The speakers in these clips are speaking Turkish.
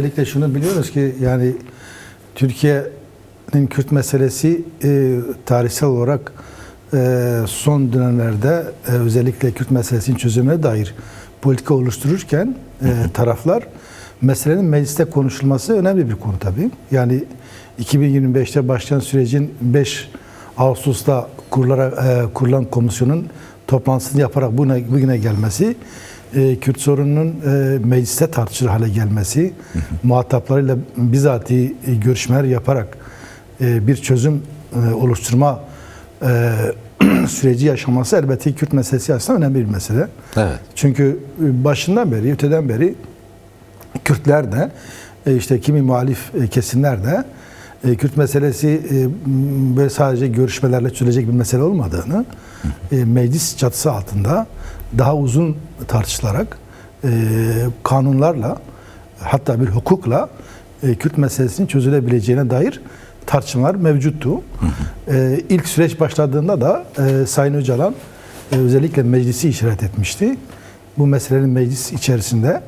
Özellikle şunu biliyoruz ki yani Türkiye'nin Kürt meselesi tarihsel olarak son dönemlerde özellikle Kürt meselesinin çözümüne dair politika oluştururken taraflar meselenin mecliste konuşulması önemli bir konu tabii. Yani 2025'te başlayan sürecin 5 Ağustos'ta kurulan komisyonun toplantısını yaparak bugüne gelmesi, Kürt sorununun mecliste tartışılır hale gelmesi, muhataplarıyla bizatihi görüşmeler yaparak bir çözüm oluşturma süreci yaşaması elbette Kürt meselesi aslında önemli bir mesele. Evet. Çünkü başından beri, öteden beri Kürtler de işte kimi muhalif kesimler de Kürt meselesi böyle sadece görüşmelerle çözülecek bir mesele olmadığını, meclis çatısı altında daha uzun tartışılarak kanunlarla hatta bir hukukla Kürt meselesinin çözülebileceğine dair tartışmalar mevcuttu. İlk süreç başladığında da Sayın Öcalan özellikle meclisi işaret etmişti. Bu meselenin meclis içerisinde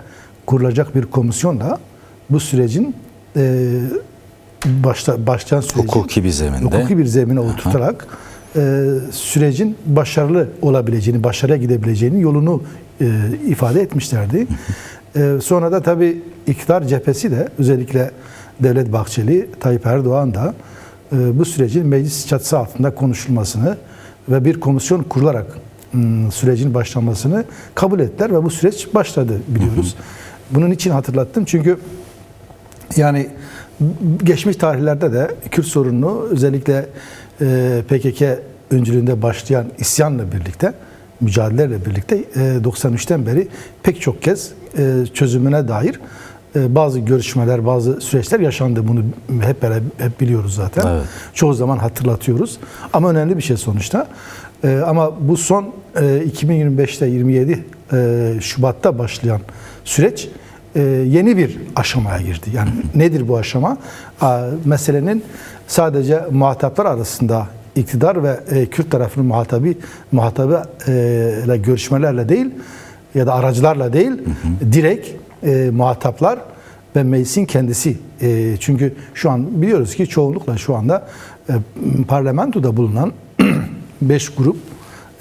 kurulacak bir komisyonla bu sürecin başlayan sürecin hukuki bir zemine oturtarak sürecin başarılı olabileceğini, başarıya gidebileceğini yolunu ifade etmişlerdi. Sonra da tabii iktidar cephesi de özellikle Devlet Bahçeli, Tayyip Erdoğan da bu sürecin meclis çatısı altında konuşulmasını ve bir komisyon kurularak sürecin başlamasını kabul ettiler ve bu süreç başladı biliyoruz. Bunun için hatırlattım çünkü yani geçmiş tarihlerde de Kürt sorununu özellikle PKK öncülüğünde başlayan isyanla birlikte, mücadeleyle birlikte 93'ten beri pek çok kez çözümüne dair bazı görüşmeler, bazı süreçler yaşandı. Bunu hep biliyoruz zaten. Evet. Çoğu zaman hatırlatıyoruz. Ama önemli bir şey sonuçta. Ama bu son 2025'te 27 Şubat'ta başlayan süreç yeni bir aşamaya girdi. Yani nedir bu aşama? Meselenin sadece muhataplar arasında iktidar ve Kürt tarafının muhatabı ile görüşmelerle değil ya da aracılarla değil, direkt muhataplar ve meclisin kendisi. Çünkü şu an biliyoruz ki çoğunlukla şu anda parlamentoda bulunan 5 grup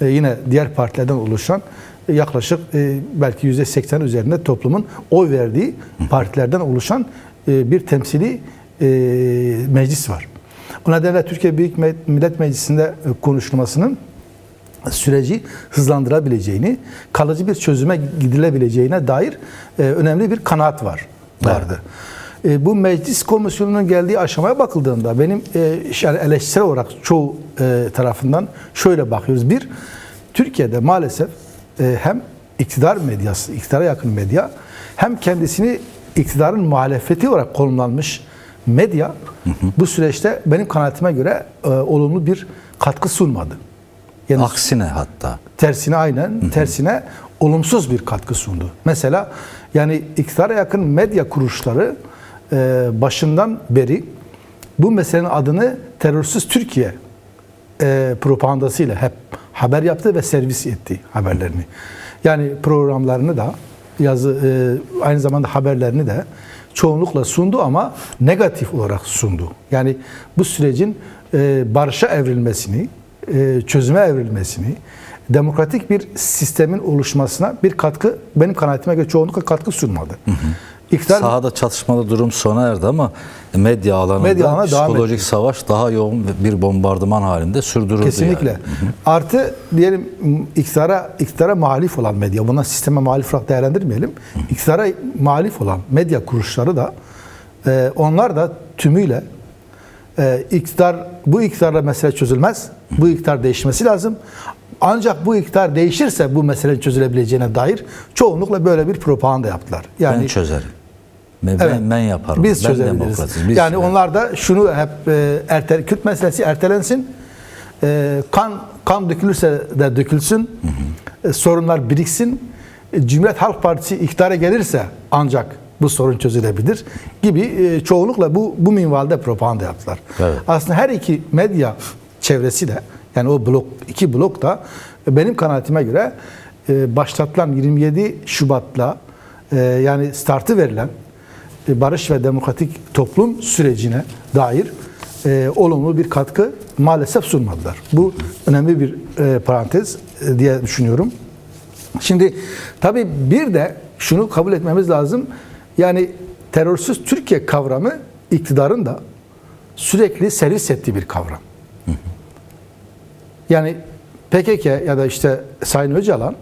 yine diğer partilerden oluşan yaklaşık belki %80 üzerinde toplumun oy verdiği partilerden oluşan bir temsili meclis var. O nedenle Türkiye Büyük Millet Meclisi'nde konuşulmasının süreci hızlandırabileceğini, kalıcı bir çözüme gidilebileceğine dair önemli bir kanaat vardı. Evet. Bu meclis komisyonunun geldiği aşamaya bakıldığında benim yani eleştirisel olarak çoğu tarafından şöyle bakıyoruz. Bir, Türkiye'de maalesef hem iktidar medyası, iktidara yakın medya hem kendisini iktidarın muhalefeti olarak konumlanmış medya bu süreçte benim kanaatime göre olumlu bir katkı sunmadı. Yani aksine hatta. Tersine aynen, tersine olumsuz bir katkı sundu. Mesela yani iktidara yakın medya kuruluşları başından beri bu meselenin adını terörsüz Türkiye propagandasıyla hep haber yaptı ve servis etti haberlerini. Yani programlarını da aynı zamanda haberlerini de çoğunlukla sundu ama negatif olarak sundu. Yani bu sürecin barışa evrilmesini, çözüme evrilmesini, demokratik bir sistemin oluşmasına bir katkı, benim kanaatime göre çoğunlukla katkı sunmadı. Sahada çatışmalı durum sona erdi ama medya alanında psikolojik savaş daha yoğun bir bombardıman halinde sürdürüldü. Kesinlikle. Yani. Artı diyelim iktidara muhalif olan medya, buna sisteme muhalif olarak değerlendirmeyelim. İktidara muhalif olan medya kuruluşları da onlar da tümüyle bu iktidarla mesele çözülmez. Bu iktidar değişmesi lazım. Ancak bu iktidar değişirse bu meselenin çözülebileceğine dair çoğunlukla böyle bir propaganda yaptılar. Yani ben çözerim. Ben yaparım. Biz çözebiliriz. Yani onlar da şunu hep Kürt meselesi ertelensin. Kan dökülürse de dökülsün. Sorunlar biriksin. Cumhuriyet Halk Partisi iktidara gelirse ancak bu sorun çözülebilir gibi çoğunlukla bu minvalde propaganda yaptılar. Evet. Aslında her iki medya çevresi de yani o iki blok da benim kanaatime göre başlatılan 27 Şubat'la yani startı verilen barış ve demokratik toplum sürecine dair olumlu bir katkı maalesef sunmadılar. Bu önemli bir parantez diye düşünüyorum. Şimdi tabii bir de şunu kabul etmemiz lazım. Yani terörsüz Türkiye kavramı iktidarın da sürekli servis ettiği bir kavram. Yani PKK ya da işte Sayın Öcalan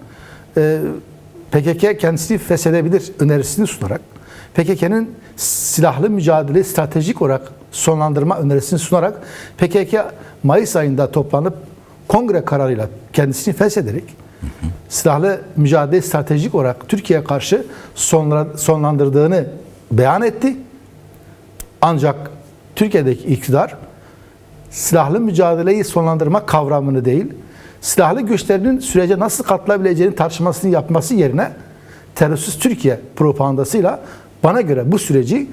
PKK kendisini feshedebilir önerisini sunarak PKK'nın silahlı mücadele stratejik olarak sonlandırma önerisini sunarak PKK Mayıs ayında toplanıp kongre kararıyla kendisini feshederek silahlı mücadele stratejik olarak Türkiye'ye karşı sonlandırdığını beyan etti. Ancak Türkiye'deki iktidar silahlı mücadeleyi sonlandırma kavramını değil, silahlı güçlerinin sürece nasıl katılabileceğini tartışmasını yapması yerine terörsüz Türkiye propagandasıyla bana göre bu süreci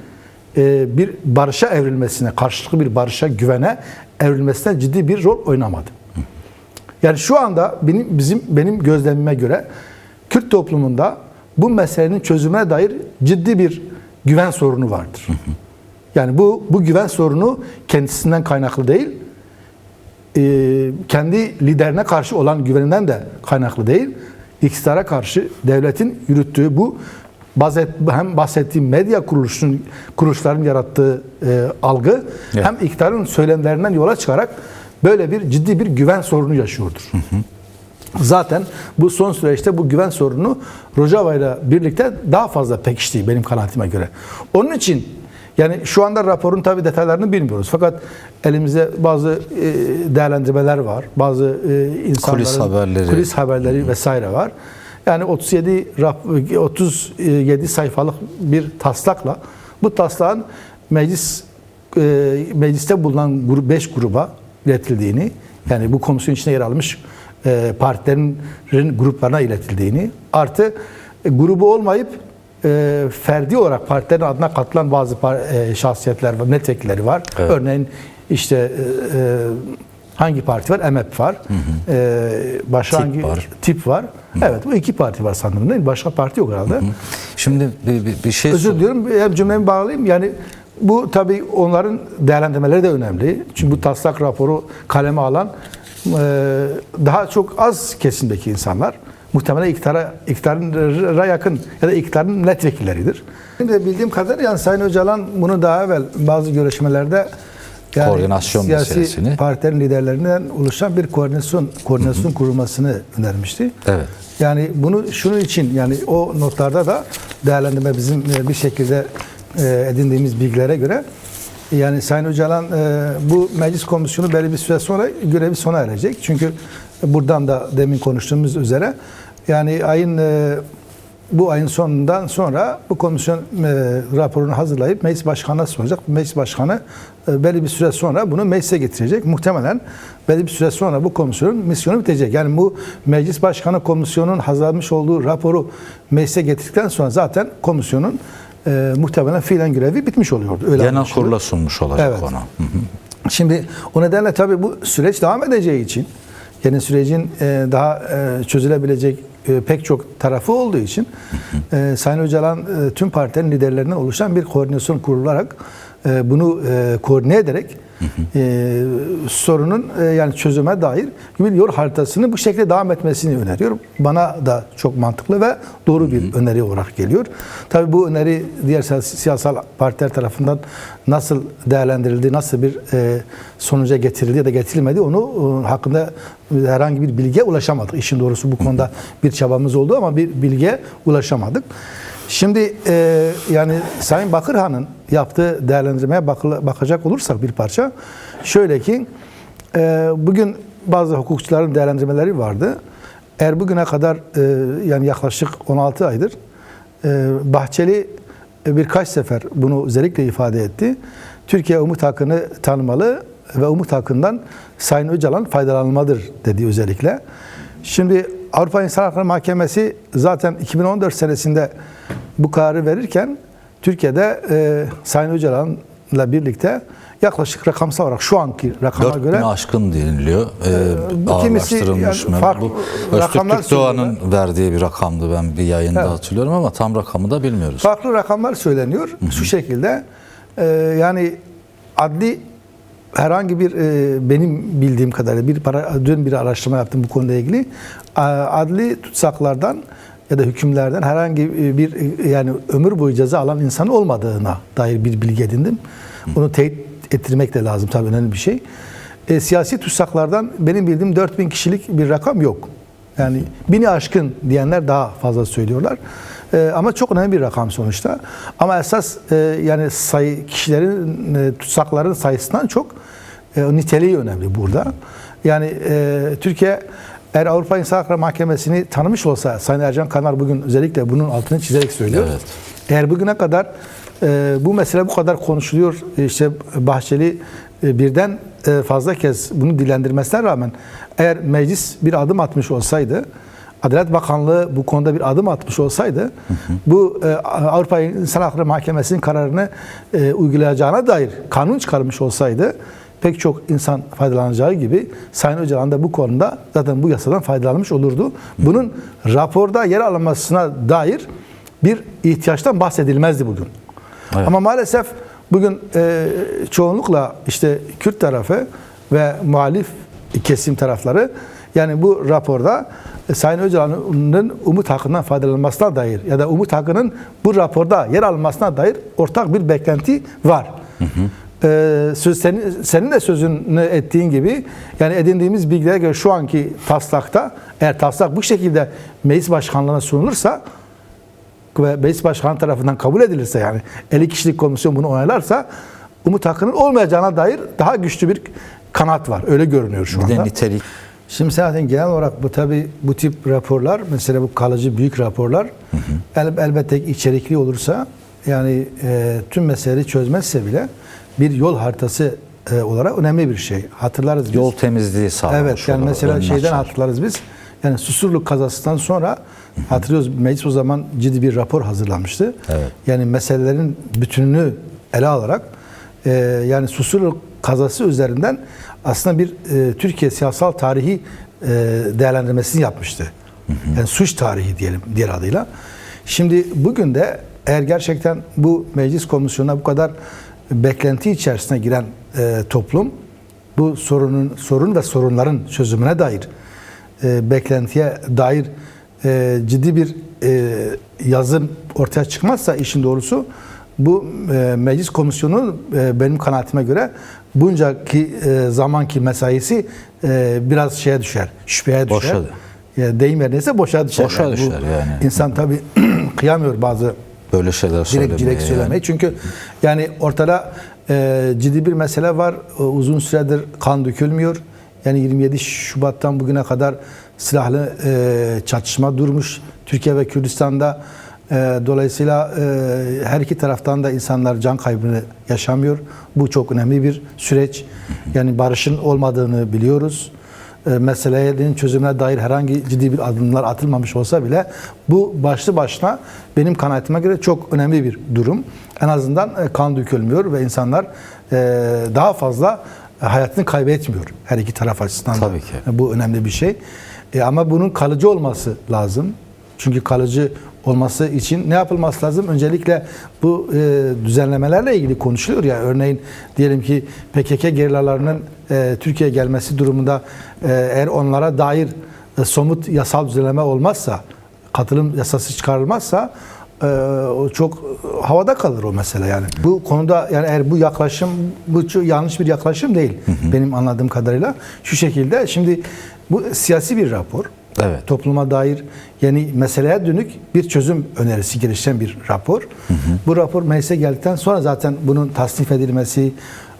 bir barışa evrilmesine, karşılıklı bir barışa, güvene evrilmesine ciddi bir rol oynamadı. Yani şu anda benim gözlemime göre Kürt toplumunda bu meselenin çözümüne dair ciddi bir güven sorunu vardır. Yani bu güven sorunu kendisinden kaynaklı değil, kendi liderine karşı olan güveninden de kaynaklı değil, iktidara karşı devletin yürüttüğü bu hem bahsettiğim medya kuruluşların yarattığı algı, evet, hem iktidarın söylemlerinden yola çıkarak böyle bir ciddi bir güven sorunu yaşıyordur. Zaten bu son süreçte bu güven sorunu Rojava ile birlikte daha fazla pekişti benim kanaatime göre. Onun için yani şu anda raporun tabii detaylarını bilmiyoruz. Fakat elimizde bazı değerlendirmeler var. Bazı insanların kulis haberleri vesaire var. Yani 37 sayfalık bir taslakla bu taslağın mecliste bulunan 5 gruba iletildiğini, yani bu komisyon içinde yer almış partilerin gruplarına iletildiğini, artı grubu olmayıp ferdi olarak partilerin adına katılan bazı şahsiyetler var, milletvekilleri var. Evet. Örneğin işte hangi parti var? MHP var. Başka hangi var? Tip var. Evet, bu iki parti var sanırım değil mi? Başka parti yok herhalde. Şimdi bir şey... Özür diliyorum, hem cümlemi bağlayayım. Yani bu tabii onların değerlendirmeleri de önemli. Çünkü bu taslak raporu kaleme alan daha çok az kesimdeki insanlar. Muhtemelen iktidara yakın ya da iktidarın milletvekilleridir. Şimdi bildiğim kadarıyla yani Sayın Öcalan bunu daha evvel bazı görüşmelerde yani koordinasyon siyasi meselesini, partilerin liderlerinden oluşan bir koordinasyon kurulmasını önermişti. Evet. Yani bunu şunun için, yani o notlarda da değerlendirme bizim bir şekilde edindiğimiz bilgilere göre yani Sayın Öcalan bu meclis komisyonu belli bir süre sonra görevi sona erecek. Çünkü buradan da demin konuştuğumuz üzere yani bu ayın sonundan sonra bu komisyon raporunu hazırlayıp meclis başkanına sunacak. Meclis başkanı belli bir süre sonra bunu meclise getirecek. Muhtemelen belli bir süre sonra bu komisyonun misyonu bitecek. Yani bu meclis başkanı komisyonun hazırlamış olduğu raporu meclise getirdikten sonra zaten komisyonun muhtemelen fiilen görevi bitmiş oluyordu. Öyle genel kurula sunmuş olacak, evet, ona. Şimdi o nedenle tabii bu süreç devam edeceği için, yani sürecin daha çözülebilecek pek çok tarafı olduğu için Sayın Öcalan tüm partilerin liderlerinden oluşan bir koordinasyon kurularak bunu koordine ederek sorunun yani çözüme dair bir yol haritasını bu şekilde devam etmesini öneriyorum. Bana da çok mantıklı ve doğru bir öneri olarak geliyor. Tabii bu öneri diğer siyasal partiler tarafından nasıl değerlendirildi, nasıl bir sonuca getirildi ya da getirilmedi, onu hakkında herhangi bir bilgiye ulaşamadık. İşin doğrusu bu konuda bir çabamız oldu ama bir bilgiye ulaşamadık. Şimdi yani Sayın Bakırhan'ın yaptığı değerlendirmeye bakacak olursak bir parça, şöyle ki bugün bazı hukukçuların değerlendirmeleri vardı. Eğer bugüne kadar yani yaklaşık 16 aydır Bahçeli birkaç sefer bunu özellikle ifade etti. Türkiye umut hakkını tanımalı ve umut hakkından Sayın Öcalan faydalanmalıdır dedi özellikle. Şimdi Avrupa İnsan Hakları Mahkemesi zaten 2014 senesinde bu kararı verirken Türkiye'de Sayın Öcalan'ın birlikte yaklaşık rakamsal olarak şu anki rakama 4000 göre aşkın deniliyor. Ağırlaştırılmış yani mı? farklı Bu rakamlar Öztürk Doğan'ın verdiği bir rakamdı, ben bir yayında hatırlıyorum ama tam rakamı da bilmiyoruz. farklı rakamlar söyleniyor. Şu şekilde yani adli herhangi bir benim bildiğim kadarıyla dün bir araştırma yaptım bu konuyla ilgili. Adli tutsaklardan ya da hükümlerden herhangi bir yani ömür boyu ceza alan insan olmadığına dair bir bilgi edindim. Onu teyit ettirmek de lazım, tabii önemli bir şey. Siyasi tutsaklardan benim bildiğim 4000 kişilik bir rakam yok. Yani 1000'i aşkın diyenler daha fazla söylüyorlar. Ama çok önemli bir rakam sonuçta. Ama esas yani kişilerin, tutsakların sayısından çok niteliği önemli burada. Yani Türkiye eğer Avrupa İnsan Hakları Mahkemesi'ni tanımış olsa, Sayın Ercan Kanar bugün özellikle bunun altını çizerek söylüyor. Evet. Eğer bugüne kadar bu mesele bu kadar konuşuluyor, işte Bahçeli birden fazla kez bunu dillendirmesine rağmen eğer meclis bir adım atmış olsaydı, Adalet Bakanlığı bu konuda bir adım atmış olsaydı, bu Avrupa İnsan Hakları Mahkemesi'nin kararını uygulayacağına dair kanun çıkarmış olsaydı, pek çok insan faydalanacağı gibi Sayın Öcalan da bu konuda zaten bu yasadan faydalanmış olurdu. Bunun raporda yer alınmasına dair bir ihtiyaçtan bahsedilmezdi bugün. Evet. Ama maalesef bugün çoğunlukla işte Kürt tarafı ve muhalif kesim tarafları yani bu raporda Sayın Öcalan'ın umut hakkından faydalanmasına dair ya da umut hakkının bu raporda yer almasına dair ortak bir beklenti var. Senin de sözünü ettiğin gibi yani edindiğimiz bilgilere göre şu anki taslakta eğer taslak bu şekilde meclis başkanlığına sunulursa ve meclis başkanı tarafından kabul edilirse yani 50 kişilik komisyon bunu onaylarsa umut hakkının olmayacağına dair daha güçlü bir kanaat var. Öyle görünüyor şu anda. Bir de nitelik. Şimdi zaten genel olarak bu tabii bu tip raporlar mesela bu kalıcı büyük raporlar elbette içerikli olursa yani tüm meseleyi çözmezse bile bir yol haritası olarak önemli bir şey. Hatırlarız biz. Yol temizliği sağlamış. Evet yani mesela şeyden hatırlarız biz. Yani Susurluk kazasından sonra hatırlıyoruz meclis o zaman ciddi bir rapor hazırlamıştı. Evet. Yani meselelerin bütününü ele alarak yani Susurluk kazası üzerinden aslında bir Türkiye siyasal tarihi değerlendirmesini yapmıştı. Yani suç tarihi diyelim diğer adıyla. Şimdi bugün de eğer gerçekten bu meclis komisyonuna bu kadar beklenti içerisine giren toplum bu sorun ve sorunların çözümüne dair beklentiye dair ciddi bir yazım ortaya çıkmazsa işin doğrusu bu meclis komisyonu benim kanaatime göre buncaki zamanki mesaisi biraz şeye düşer, şüpheye düşer. Boşa. Yani deyim yerine boşa düşer. Boşa düşer yani. İnsan tabii kıyamıyor bazı böyle şeyler direkt söylemeyi. Yani. Çünkü yani ortada ciddi bir mesele var. Uzun süredir kan dökülmüyor. Yani 27 Şubat'tan bugüne kadar silahlı çatışma durmuş Türkiye ve Kürdistan'da. Dolayısıyla her iki taraftan da insanlar can kaybını yaşamıyor. Bu çok önemli bir süreç. Yani barışın olmadığını biliyoruz. Meselelerin çözümüne dair herhangi ciddi bir adımlar atılmamış olsa bile bu başlı başına benim kanaatime göre çok önemli bir durum. En azından kan dökülmüyor ve insanlar daha fazla hayatını kaybetmiyor her iki taraf açısından. Tabii ki. Bu önemli bir şey. Ama bunun kalıcı olması lazım. Çünkü kalıcı olması için ne yapılması lazım? Öncelikle bu düzenlemelerle ilgili konuşuluyor ya. Örneğin diyelim ki PKK gerillalarının Türkiye'ye gelmesi durumunda eğer onlara dair somut yasal düzenleme olmazsa, katılım yasası çıkarılmazsa o çok havada kalır o mesele yani. Bu konuda yani eğer bu yaklaşım bu çok yanlış bir yaklaşım değil benim anladığım kadarıyla. Şu şekilde şimdi bu siyasi bir rapor. Evet. Topluma dair yeni meseleye dönük bir çözüm önerisi geliştiren bir rapor. Bu rapor meclise geldikten sonra zaten bunun tasnif edilmesi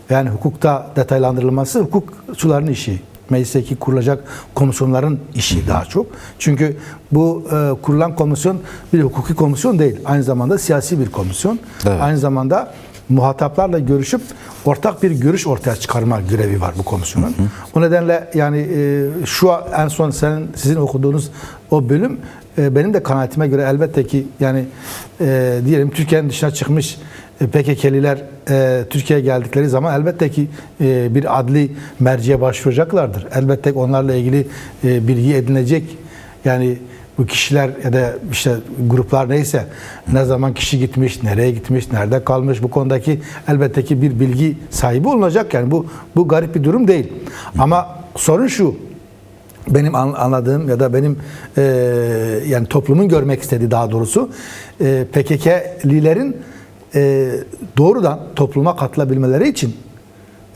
yani hukukta detaylandırılması hukukçuların işi. Meclisteki kurulacak komisyonların işi daha çok. Çünkü bu kurulan komisyon bir hukuki komisyon değil. Aynı zamanda siyasi bir komisyon. Evet. Aynı zamanda muhataplarla görüşüp ortak bir görüş ortaya çıkarma görevi var bu komisyonun. O nedenle yani şu en son sizin okuduğunuz o bölüm benim de kanaatime göre elbette ki yani diyelim Türkiye'nin dışına çıkmış PKK'liler Türkiye'ye geldikleri zaman elbette ki bir adli merciye başvuracaklardır. Elbette ki onlarla ilgili bilgi edinilecek. Yani bu kişiler ya da işte gruplar neyse ne zaman kişi gitmiş, nereye gitmiş, nerede kalmış, bu konudaki elbette ki bir bilgi sahibi olunacak. Yani bu garip bir durum değil. Ama sorun şu. Benim anladığım ya da benim yani toplumun görmek istediği, daha doğrusu PKK'lilerin doğrudan topluma katılabilmeleri için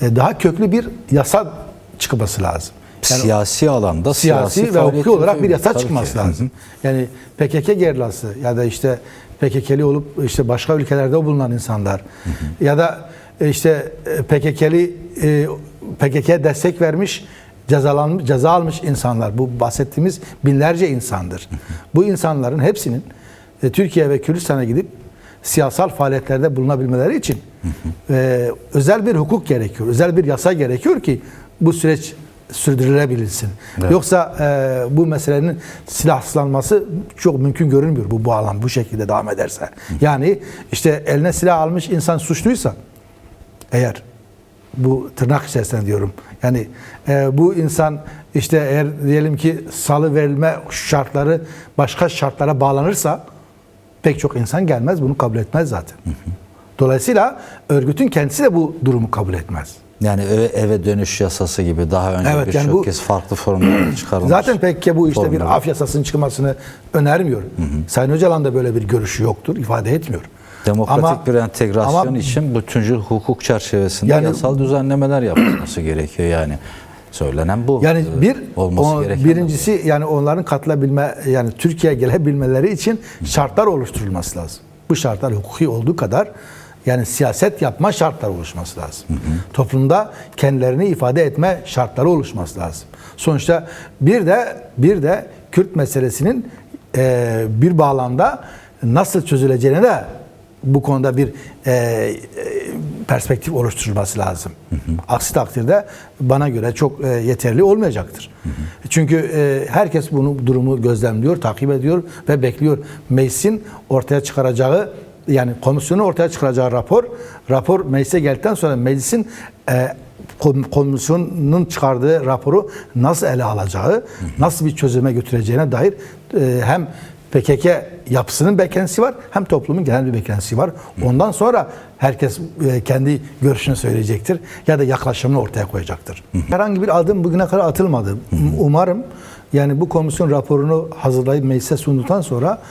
daha köklü bir yasa çıkması lazım. Yani siyasi alanda siyasi ve hukuki olarak bir yasa çıkması lazım. Yani PKK gerillası ya da işte PKK'li olup işte başka ülkelerde bulunan insanlar ya da işte PKK'ye destek vermiş, ceza almış insanlar. Bu bahsettiğimiz binlerce insandır. Bu insanların hepsinin Türkiye ve Kürdistan'a gidip siyasal faaliyetlerde bulunabilmeleri için özel bir hukuk gerekiyor. Özel bir yasa gerekiyor ki bu süreç sürdürülebilsin. Evet. Yoksa bu meselenin silahsızlanması çok mümkün görünmüyor bu alan bu şekilde devam ederse. Yani işte eline silah almış insan suçluysa eğer, bu tırnak içerisinde diyorum. Yani bu insan işte eğer diyelim ki salı verilme şartları başka şartlara bağlanırsa pek çok insan gelmez, bunu kabul etmez zaten. Dolayısıyla örgütün kendisi de bu durumu kabul etmez. Yani eve dönüş yasası gibi daha önce evet, birçok yani kez farklı formlarda çıkarılmış. Zaten pek bu işte bir af yasasının çıkmasını önermiyor. Sayın Öcalan da böyle bir görüşü yoktur, ifade etmiyor. Demokratik bir entegrasyon için bütüncül hukuk çerçevesinde yani, yasal düzenlemeler yapılması gerekiyor yani. Söylenen bu. Yani birincisi bu. Yani onların katılabilme, yani Türkiye'ye gelebilmeleri için şartlar oluşturulması lazım. Bu şartlar hukuki olduğu kadar yani siyaset yapma şartları oluşması lazım. Toplumda kendilerini ifade etme şartları oluşması lazım. Sonuçta bir de Kürt meselesinin bir bağlamda nasıl çözüleceğine de bu konuda bir perspektif oluşturulması lazım. Aksi takdirde bana göre çok yeterli olmayacaktır. Çünkü herkes bunu durumu gözlemliyor, takip ediyor ve bekliyor. Meclisin ortaya çıkaracağı, yani komisyonun ortaya çıkaracağı rapor meclise geldikten sonra meclisin komisyonun çıkardığı raporu nasıl ele alacağı, nasıl bir çözüme götüreceğine dair hem PKK yapısının beklentisi var, hem toplumun genel bir beklentisi var. Ondan sonra herkes kendi görüşünü söyleyecektir ya da yaklaşımını ortaya koyacaktır. Herhangi bir adım bugüne kadar atılmadı. Umarım yani bu komisyon raporunu hazırlayıp meclise sunduktan sonra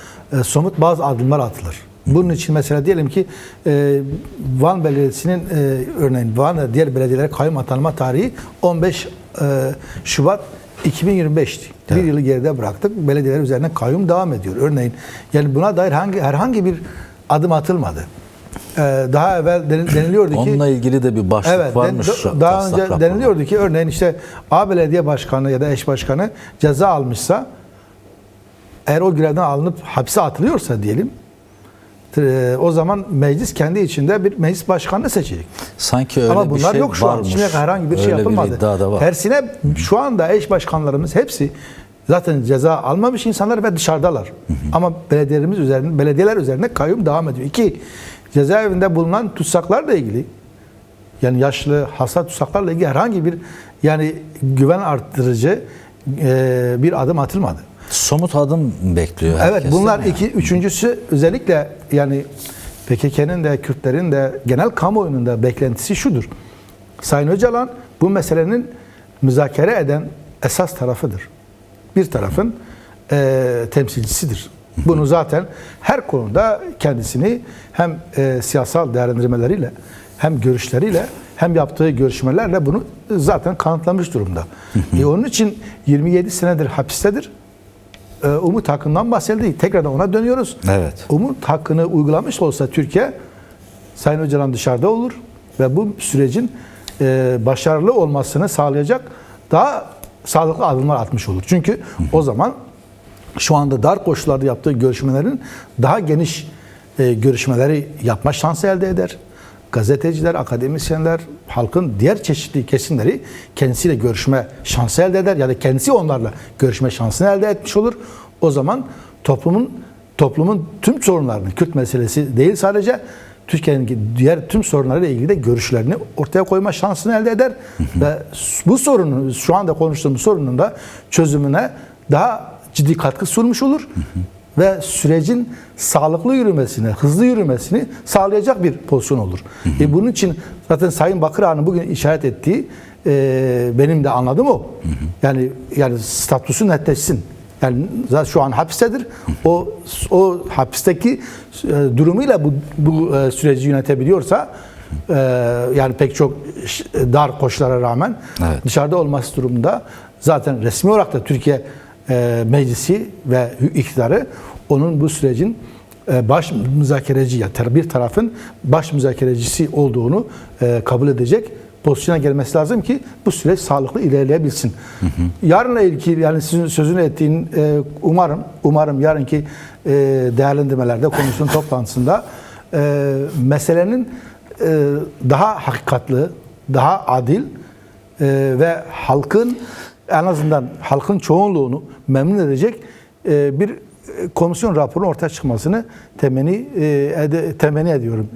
somut bazı adımlar atılır. Bunun için mesela diyelim ki Van Belediyesi'nin örneğin Van ve diğer belediyelere kayyum atanma tarihi 15 Şubat 2025'ti. Evet. Bir yılı geride bıraktık. Belediyeler üzerine kayyum devam ediyor. Örneğin yani buna dair herhangi bir adım atılmadı. Daha evvel deniliyordu ki onunla ilgili de bir başlık varmış. Daha önce deniliyordu ki örneğin işte A belediye başkanı ya da eş başkanı ceza almışsa, eğer o görevden alınıp hapse atılıyorsa diyelim, o zaman meclis kendi içinde bir meclis başkanını seçecek. Sanki öyle ama bunlar bir şey yok şu an. Şimdiye kadar herhangi bir şey yapılmadı. Tersine şu anda eş başkanlarımız hepsi zaten ceza almamış insanlar ve dışarıdalar. Ama belediyeler üzerinde kayyum devam ediyor. 2. Cezaevinde bulunan tutsaklarla ilgili, yani yaşlı, hasta tutsaklarla ilgili herhangi bir yani güven arttırıcı bir adım atılmadı. Somut adım bekliyor herkes. Evet, bunlar üçüncüsü özellikle yani PKK'nın da Kürtlerin de genel kamuoyunun da beklentisi şudur. Sayın Öcalan bu meselenin müzakere eden esas tarafıdır. Bir tarafın temsilcisidir. Bunu zaten her konuda kendisini hem siyasal değerlendirmeleriyle hem görüşleriyle hem yaptığı görüşmelerle bunu zaten kanıtlamış durumda. Onun için 27 senedir hapistedir. Umut hakkından bahsedildi. Tekrardan ona dönüyoruz. Evet. Umut hakkını uygulamış olsa Türkiye, Sayın Öcalan dışarıda olur ve bu sürecin başarılı olmasını sağlayacak daha sağlıklı adımlar atmış olur. Çünkü o zaman şu anda dar koşullarda yaptığı görüşmelerin daha geniş görüşmeleri yapma şansı elde eder. Gazeteciler, akademisyenler, halkın diğer çeşitli kesimleri kendisiyle görüşme şansı elde eder ya da kendisi onlarla görüşme şansını elde etmiş olur. O zaman toplumun tüm sorunlarını, Kürt meselesi değil sadece, Türkiye'nin diğer tüm sorunlarıyla ilgili de görüşlerini ortaya koyma şansını elde eder ve bu sorunun, şu anda konuştuğumuz sorunun da çözümüne daha ciddi katkı sunmuş olur ve sürecin sağlıklı yürümesine, hızlı yürümesini sağlayacak bir pozisyon olur. Bunun için zaten Sayın Bakırağ'ın bugün işaret ettiği, benim de anladığım o. Yani statüsü netleşsin. Yani zaten şu an hapistedir. O hapisteki durumuyla bu süreci yönetebiliyorsa, yani pek çok dar koşullara rağmen dışarıda olması durumunda zaten resmi olarak da Türkiye Meclisi ve iktidarı onun bu sürecin baş müzakereci, ya bir tarafın baş müzakerecisi olduğunu kabul edecek pozisyona gelmesi lazım ki bu süreç sağlıklı ilerleyebilsin. Yarınla ilgili, yani sizin sözünü ettiğin, umarım yarınki değerlendirmelerde, komisyon toplantısında meselenin daha hakikatli, daha adil ve halkın, en azından halkın çoğunluğunu memnun edecek bir komisyon raporunun ortaya çıkmasını temenni ediyorum.